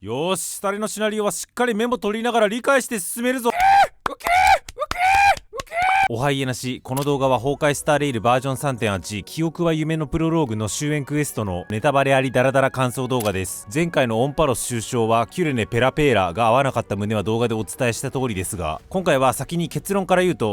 よーし、下りのシナリオはしっかりメモ取りながら理解して進めるぞ。おはいえなし、この動画は崩壊スターレイルバージョン 3.8 記憶は夢のプロローグの終焉クエストのネタバレありダラダラ感想動画です。前回のオンパロス終章はキュレネペラペーラが合わなかった旨は動画でお伝えした通りですが、今回は先に結論から言うと、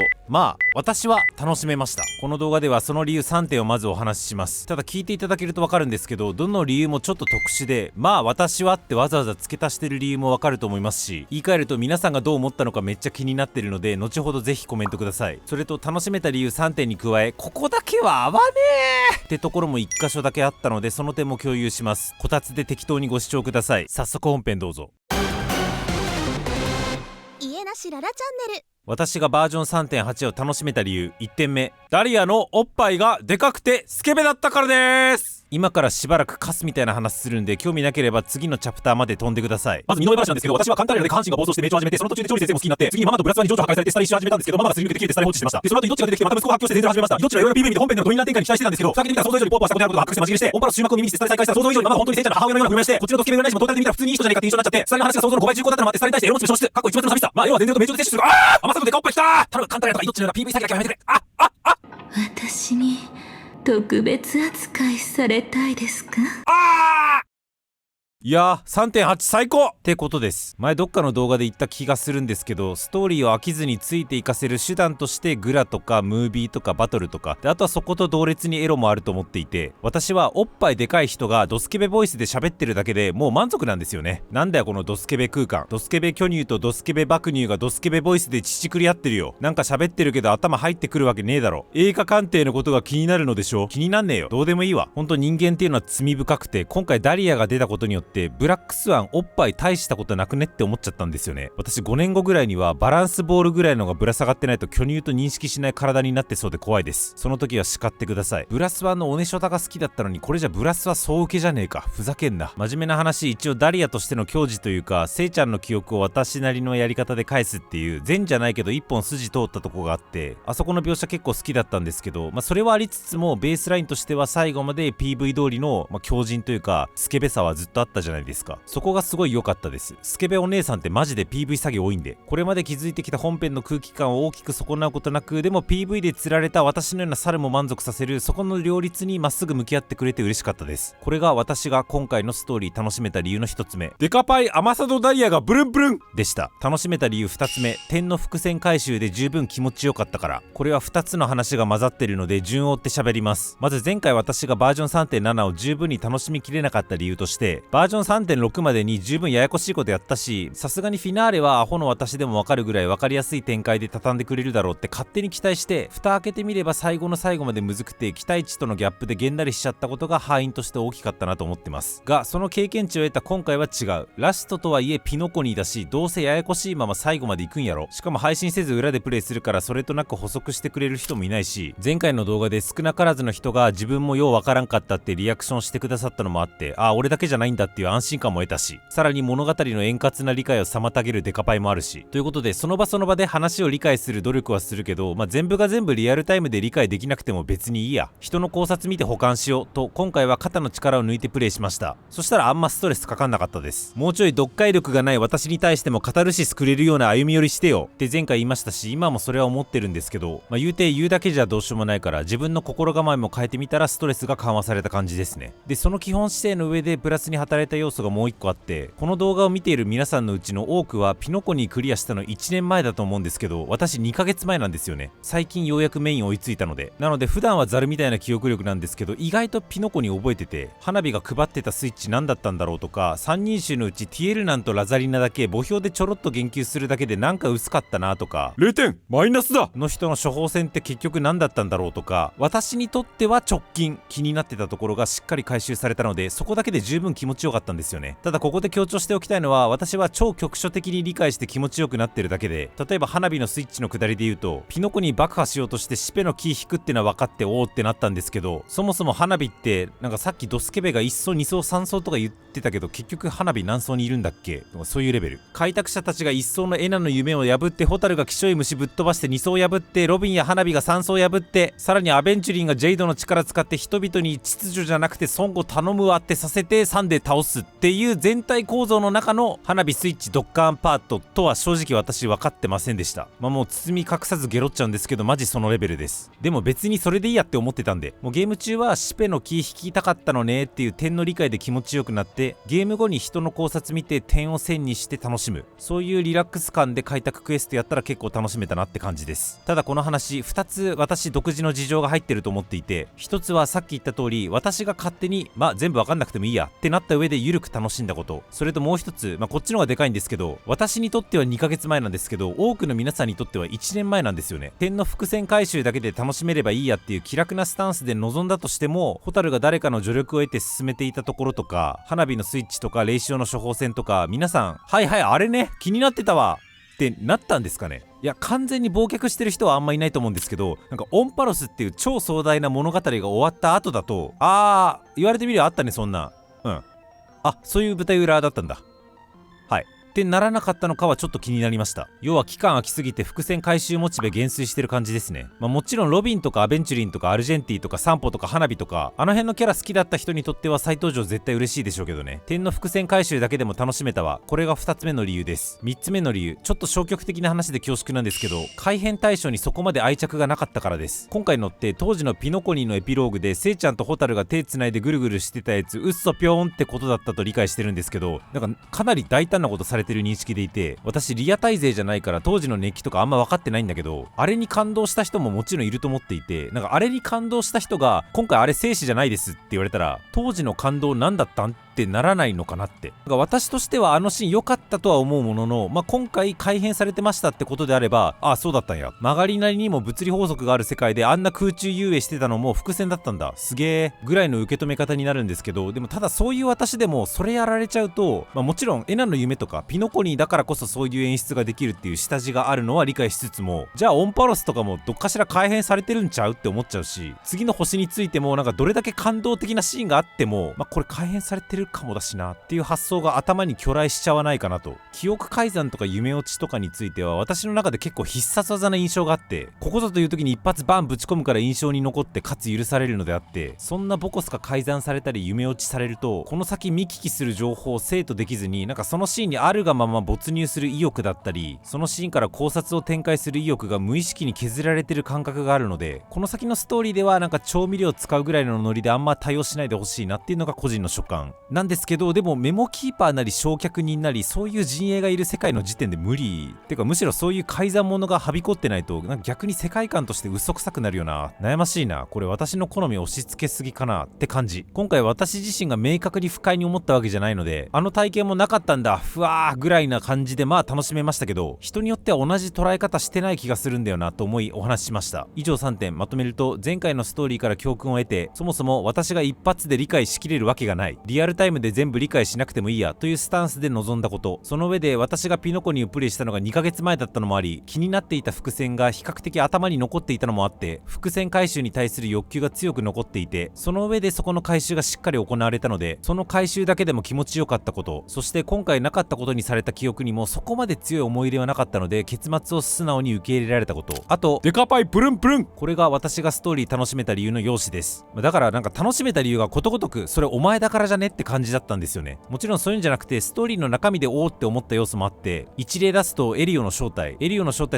私は楽しめました。この動画ではその理由3点をまずお話しします。ただ聞いていただけるとわかるんですけど、どの理由もちょっと特殊で、私はってわざわざ付け足してる理由もわかると思いますし、言い換えると皆さんがどう思ったのかめっちゃ気になってるので、後ほどぜひコメントください。それと楽しめた理由3点に加え、ここだけは合わねえってところも1箇所だけあったので、その点も共有します。こたつで適当にご視聴ください。早速本編どうぞ。家なしララチャンネル。私がバージョン 3.8 を楽しめた理由1点目、ダリアのおっぱいがでかくてスケベだったからです。今からしばらくカスみたいな話するんで、興味なければ次のチャプターまで飛んでください。まず身の上話なんですけど、私はカンタレラで下半身が暴走して命中を始めて、その途中で調理先生も好きになって、次にママとブラスワに情緒破壊されてスタイルし始めたんですけど、ママがすり抜けて消えてスタイル放置してました。でその後にどっちが出てきてまた息子が発狂して全然始めました。どっちらいろいろ PV 見て本編でのドミナン展開に期待してたんですけど、蓋開けてみたら想像以上にポーポーしたことであることが発覚してマジ切れして、オンパロス終幕を耳にしてスタイル再開したら想像以上にママが本当に聖ちゃんの母親のような振る舞いして、こっちのドスケベ占い師もトータルで見たら普通にいい人じゃないかって印象になっちゃって、スタイルの話が想像の5倍重厚だったのもあって、スタイルに対してエロモチベ消失、過去一末の寂しさ。要は全然と命中で摂取する。甘さとでかおっぱいきたー。頼む、カンタレラとかどっちのような PV 詐欺だけはやめてくれ。私に特別扱いされたいですか？いやー 3.8 最高ってことです。前どっかの動画で言った気がするんですけど、ストーリーを飽きずについていかせる手段としてグラとかムービーとかバトルとかで、あとはそこと同列にエロもあると思っていて、私はおっぱいでかい人がドスケベボイスで喋ってるだけでもう満足なんですよね。なんだよこのドスケベ空間。ドスケベ巨乳とドスケベ爆乳がドスケベボイスで乳くり合ってるよ。なんか喋ってるけど頭入ってくるわけねえだろ。映画鑑定のことが気になるのでしょ。気になんねえよ。どうでもいいわ。ほんと人間っていうのは罪深くて、今回ダリアが出たことによってブラックスワンおっぱい大したことなくねって思っちゃったんですよね。私5年後ぐらいにはバランスボールぐらいのがぶら下がってないと巨乳と認識しない体になってそうで怖いです。その時は叱ってください。ブラスワンのおねしょたが好きだったのに、これじゃブラスは総受けじゃねえか。ふざけんな。真面目な話、一応ダリアとしての矜持というか、せいちゃんの記憶を私なりのやり方で返すっていう善じゃないけど一本筋通ったとこがあって、あそこの描写結構好きだったんですけど、それはありつつもベースラインとしては最後まで PV 通りの、強靭というかスケベさはずっとあったじゃないですか。そこがすごい良かったです。スケベお姉さんってマジで PV 詐欺多いんで、これまで築いてきた本編の空気感を大きく損なうことなく、でも PV で釣られた私のような猿も満足させる、そこの両立にまっすぐ向き合ってくれて嬉しかったです。これが私が今回のストーリー楽しめた理由の一つ目、デカパイアマサドダイヤがブルンブルンでした。楽しめた理由2つ目、点の伏線回収で十分気持ちよかったから。これは2つの話が混ざってるので順を追って喋ります。まず前回私がバージョン 3.7 を十分に楽しみきれなかった理由として、バージョン 3.6 までに十分ややこしいことやったし、さすがにフィナーレはアホの私でもわかるぐらいわかりやすい展開で畳んでくれるだろうって勝手に期待して、蓋開けてみれば最後の最後までむずくて期待値とのギャップでげんなりしちゃったことが敗因として大きかったなと思ってますが、その経験値を得た今回は違う。ラストとはいえピノコニーだし、どうせややこしいまま最後まで行くんやろ。しかも配信せず裏でプレイするから、それとなく補足してくれる人もいないし、前回の動画で少なからずの人が自分もようわからんかったってリアクションしてくださったのもあって、俺だけじゃないんだっていう安心感も得たし、さらに物語の円滑な理解を妨げるデカパイもあるし、ということでその場その場で話を理解する努力はするけど、全部が全部リアルタイムで理解できなくても別にいいや、人の考察見て補完しようと今回は肩の力を抜いてプレイしました。そしたらあんまストレスかかんなかったです。もうちょい読解力がない私に対してもカタルシスくれるような歩み寄りしてよって前回言いましたし、今もそれは思ってるんですけど、言うだけじゃどうしようもないから、自分の心構えも変えてみたらストレスが緩和された感じですね。でその基本姿勢の上でプラスに働いた要素がもう一個あって、この動画を見ている皆さんのうちの多くはピノコニークリアしたの1年前だと思うんですけど、私2ヶ月前なんですよね。最近ようやくメイン追いついたので。なので普段はザルみたいな記憶力なんですけど、意外とピノコニー覚えてて、花火が配ってたスイッチ何だったんだろうとか、3人衆のうちティエルナンとラザリナだけ墓標でちょろっと言及するだけでなんか薄かったなとか、0点マイナスだの人の処方箋って結局何だったんだろうとか、私にとっては直近気になってたところがしっかり回収されたので、そこだけで十分気持ちよかったんですよね。ただここで強調しておきたいのは、私は超局所的に理解して気持ちよくなってるだけで、例えば花火のスイッチの下りで言うと、ピノコに爆破しようとしてシペのキー引くってのは分かっておーってなったんですけど、そもそも花火ってなんかさっきドスケベが1層2層3層とか言ってたけど、結局花火何層にいるんだっけとか、そういうレベル。開拓者たちが1層のエナの夢を破って、ホタルが気象い虫ぶっ飛ばして2層破って、ロビンや花火が3層破って、さらにアベンチュリンがジェイドの力使って人々に秩序じゃなくて孫悟頼むわってさせて3で倒すすっていう全体構造の中の花火スイッチドッカーンパートとは正直私分かってませんでした。もう包み隠さずゲロっちゃうんですけど、マジそのレベルです。でも別にそれでいいやって思ってたんで、もうゲーム中はシペの気引きたかったのねっていう点の理解で気持ちよくなって、ゲーム後に人の考察見て点を線にして楽しむ、そういうリラックス感で開拓クエストやったら結構楽しめたなって感じです。ただこの話2つ私独自の事情が入ってると思っていて、1つはさっき言った通り私が勝手に全部わかんなくてもいいやってなった上で緩く楽しんだこと、それともう1つ、こっちの方がでかいんですけど、私にとっては2ヶ月前なんですけど、多くの皆さんにとっては1年前なんですよね。点の伏線回収だけで楽しめればいいやっていう気楽なスタンスで臨んだとしても、ホタルが誰かの助力を得て進めていたところとか、花火のスイッチとか霊障の処方箋とか、皆さんはいはいあれね気になってたわってなったんですかね。いや完全に忘却してる人はあんまいないと思うんですけど、なんかオンパロスっていう超壮大な物語が終わった後だと、言われてみればあったねそんな、そういう舞台裏だったんだってならなかったのかはちょっと気になりました。要は期間空きすぎて伏線回収モチベ減衰してる感じですね。もちろんロビンとかアベンチュリンとかアルジェンティとかサンポとか花火とかあの辺のキャラ好きだった人にとっては再登場絶対嬉しいでしょうけどね。点の伏線回収だけでも楽しめたわ。これが2つ目の理由です。3つ目の理由、ちょっと消極的な話で恐縮なんですけど、改変対象にそこまで愛着がなかったからです。今回のって当時のピノコニーのエピローグでセイちゃんとホタルが手つないでぐるぐるしてたやつうっそぴょーんってことだったと理解してるんですけど、なんかかなり大胆なことされてる認識でいて、私リアタイ勢じゃないから当時の熱気とかあんま分かってないんだけど、あれに感動した人ももちろんいると思っていて、なんかあれに感動した人が今回あれ生死じゃないですって言われたら、当時の感動なんだったんってならないのかなって。なんか私としてはあのシーン良かったとは思うものの、今回改変されてましたってことであれば、そうだったんや、曲がりなりにも物理法則がある世界であんな空中遊泳してたのも伏線だったんだすげえぐらいの受け止め方になるんですけど、でもただそういう私でもそれやられちゃうと、もちろんエナの夢とかピノコニーだからこそそういう演出ができるっていう下地があるのは理解しつつも、じゃあオンパロスとかもどっかしら改変されてるんちゃうって思っちゃうし、次の星についてもなんかどれだけ感動的なシーンがあっても、これ改変されてるかもだしなっていう発想が頭に去来しちゃわないかなと。記憶改ざんとか夢落ちとかについては私の中で結構必殺技な印象があって、ここぞという時に一発バンぶち込むから印象に残ってかつ許されるのであって、そんなボコスが改ざんされたり夢落ちされると、この先見聞きする情報を精途できずに、なんかそのシーンにあるがまま没入する意欲だったり、そのシーンから考察を展開する意欲が無意識に削られてる感覚があるので、この先のストーリーではなんか調味料使うぐらいのノリであんま対応しないでほしいなっていうのが個人の所感なんですけど、でもメモキーパーなり焼却人なりそういう陣営がいる世界の時点で無理てか、むしろそういう改ざん者がはびこってないとなんか逆に世界観として嘘くさくなるよな。悩ましいな。これ私の好みを押し付けすぎかなって感じ。今回私自身が明確に不快に思ったわけじゃないので、あの体験もなかったんだふわーぐらいな感じで楽しめましたけど、人によっては同じ捉え方してない気がするんだよなと思いお話ししました。以上3点まとめると、前回のストーリーから教訓を得て、そもそも私が一発で理解しきれるわけがない、リアルタイムで全部理解しなくてもいいやというスタンスで臨んだこと、その上で私がピノコニーをプレイしたのが2ヶ月前だったのもあり、気になっていた伏線が比較的頭に残っていたのもあって、伏線回収に対する欲求が強く残っていて、その上でそこの回収がしっかり行われたので、その回収だけでも気持ちよかったこと、そして今回なかったことにされた記憶にもそこまで強い思い入れはなかったので、結末を素直に受け入れられたこと、あとデカパイプルンプルン、これが私がストーリー楽しめた理由の要旨です。だからなんか楽しめた理由がことごとくそれお前だからじゃねって感じだったんですよね。もちろんそういうんじゃなくて、ストーリーの中身でおーって思った要素もあって、一例出すとエリオの正体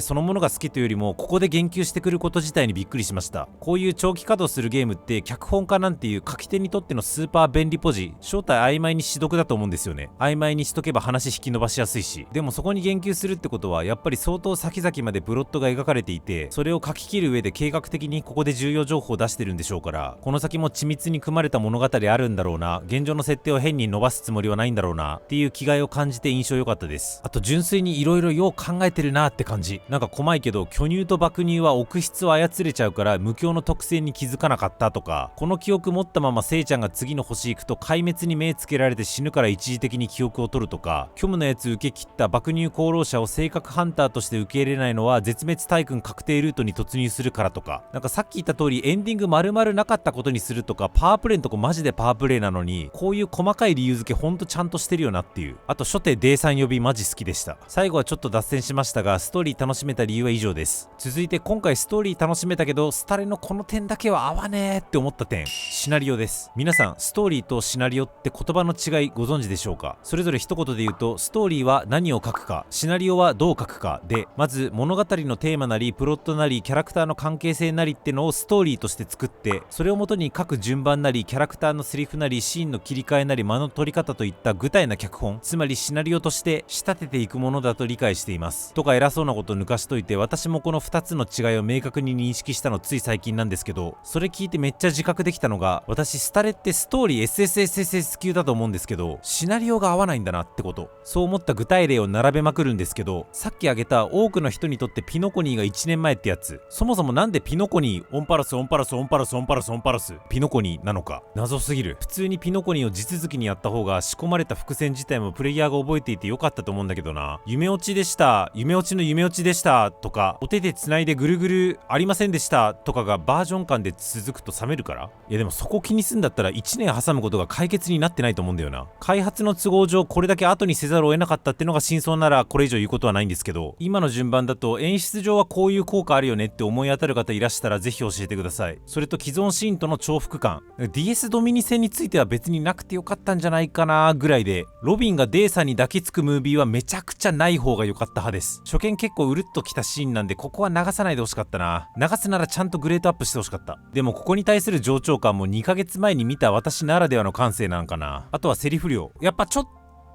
そのものが好きというよりも、ここで言及してくること自体にびっくりしました。こういう長期稼働するゲームって脚本家なんていう書き手にとってのスーパー便利ポジ、正体曖昧にし読だと思うんですよね。曖昧にしとけば話引き伸ばしやすいし、でもそこに言及するってことはやっぱり相当先々までプロットが描かれていて、それを書き切る上で計画的にここで重要情報を出してるんでしょうから、この先も緻密に組まれた物語あるんだろうな、現状の設定を変に伸ばすつもりはないんだろうなっていう気概を感じて印象良かったです。あと純粋に色々よう考えてるなって感じ。なんか細いけど巨乳と爆乳は奥質を操れちゃうから無境の特性に気づかなかったとか、この記憶持ったまませいちゃんが次の星行くと壊滅に目つけられて死ぬから一時的に記憶を取るとか、虚無のやつ受け切った爆乳功労者を性格ハンターとして受け入れないのは絶滅大群確定ルートに突入するからとか、なんかさっき言った通りエンディング丸々なかったことにするとか、パワープレイのとこマジでパワープレイなのに、こういういう細かい理由付けほんとちゃんとしてるよなっていう。あと初手デイさん呼びマジ好きでした。最後はちょっと脱線しましたが、ストーリー楽しめた理由は以上です。続いて今回ストーリー楽しめたけどスタレのこの点だけは合わねえって思った点、シナリオです。皆さんストーリーとシナリオって言葉の違いご存知でしょうか？それぞれ一言で言うと、ストーリーは何を書くか、シナリオはどう書くかで、まず物語のテーマなりプロットなりキャラクターの関係性なりってのをストーリーとして作って、それをもとに書く順番なりキャラクターのセリフなりシーンの切り替えなり間の取り方といった具体な脚本、つまりシナリオとして仕立てていくものだと理解しています。とか偉そうなこと抜かしといて、私もこの2つの違いを明確に認識したのつい最近なんですけど、それ聞いてめっちゃ自覚できたのが、私スタレってストーリー SSSSS 級だと思うんですけど、シナリオが合わないんだなってこと。そう思った具体例を並べまくるんですけど、さっき挙げた多くの人にとってピノコニーが1年前ってやつ、そもそもなんでピノコニーオンパラスオンパラスオンパラスオンパラスオンパラスピノコニーなのか謎すぎる。普通にピノコニーを地続きにやった方が仕込まれた伏線自体もプレイヤーが覚えていてよかったと思うんだけどな。夢落ちでした、夢落ちの夢落ちでしたとか、お手でつないでぐるぐるありませんでしたとかがバージョン間で続くと冷めるから。いやでもそこ気にすんだったら1年挟むことが解決になってないと思うんだよな。開発の都合上これだけ後にせざるを得なかったってのが真相ならこれ以上言うことはないんですけど、今の順番だと演出上はこういう効果あるよねって思い当たる方いらしたらぜひ教えてください。それと既存シーンとの重複感、 DS ドミニ戦については別になくてよかったんじゃないかなぐらいで、ロビンがデイさんに抱きつくムービーはめちゃくちゃない方が良かった派です。初見結構うるっときたシーンなんでここは流さないでほしかったな。流すならちゃんとグレードアップしてほしかった。でもここに対する上長感も2ヶ月前に見た私ならではの感性なんかな。あとはセリフ量、やっぱちょっ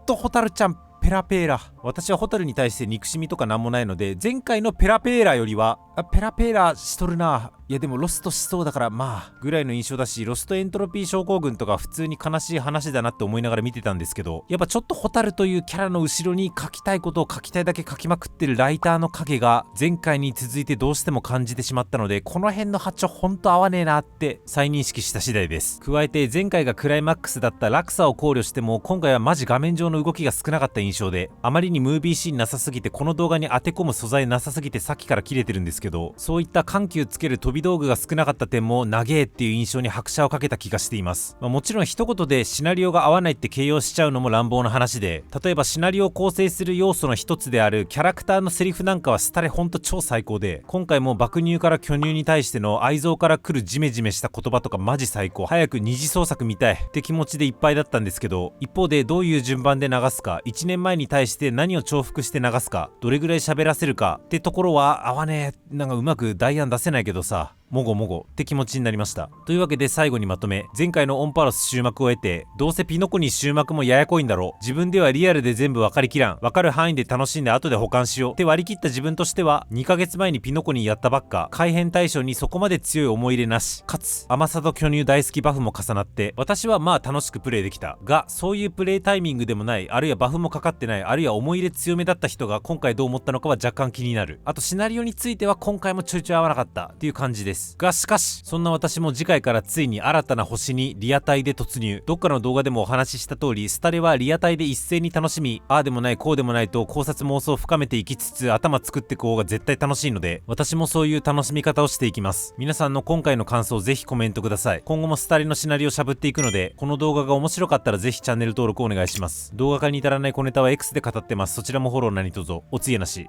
とホタルちゃんペラペーラ。私はホタルに対して憎しみとかなんもないので、前回のペラペーラよりはペラペーラしとるな、いやでもロストしそうだからまあぐらいの印象だし、ロストエントロピー症候群とか普通に悲しい話だなって思いながら見てたんですけど、やっぱちょっとホタルというキャラの後ろに書きたいことを書きたいだけ書きまくってるライターの影が前回に続いてどうしても感じてしまったので、この辺の波長ほんと合わねえなって再認識した次第です。加えて前回がクライマックスだった落差を考慮しても、今回はマジ画面上の動きが少なかった印象で、あまりにムービーシーンなさすぎてこの動画に当て込む素材なさすぎてさっきから切れてるんですけど、そういった緩急つける飛び道具が少なかった点も長えっていう印象に拍車をかけた気がしています。もちろん一言でシナリオが合わないって形容しちゃうのも乱暴な話で、例えばシナリオを構成する要素の一つであるキャラクターのセリフなんかはスタレほんと超最高で、今回も爆乳から巨乳に対しての愛憎から来るジメジメした言葉とかマジ最高、早く二次創作見たいって気持ちでいっぱいだったんですけど、一方でどういう順番で流すか、1年前に対して何を重複して流すか、どれぐらい喋らせるかってところは合わねえ、なんかうまく代案出せないけどさ、もごもごって気持ちになりました。というわけで最後にまとめ、前回のオンパロス終幕を得て、どうせピノコに終幕もややこいんだろう、自分ではリアルで全部分かりきらん、分かる範囲で楽しんで後で保管しようって割り切った自分としては、2ヶ月前にピノコにやったばっか、改変対象にそこまで強い思い入れなし、かつ甘さと巨乳大好きバフも重なって、私はまあ楽しくプレイできたが、そういうプレイタイミングでもない、あるいはバフもかかってない、あるいは思い入れ強めだった人が今回どう思ったのかは若干気になる。あとシナリオについては今回もちょいちょい合わなかったっていう感じですが、しかしそんな私も次回からついに新たな星にリアタイで突入。どっかの動画でもお話しした通り、スタレはリアタイで一斉に楽しみ、ああでもないこうでもないと考察妄想を深めていきつつ頭作っていく方が絶対楽しいので、私もそういう楽しみ方をしていきます。皆さんの今回の感想をぜひコメントください。今後もスタレのシナリオをしゃぶっていくので、この動画が面白かったらぜひチャンネル登録お願いします。動画化に至らない小ネタは X で語ってます。そちらもフォロー何卒おつげなし。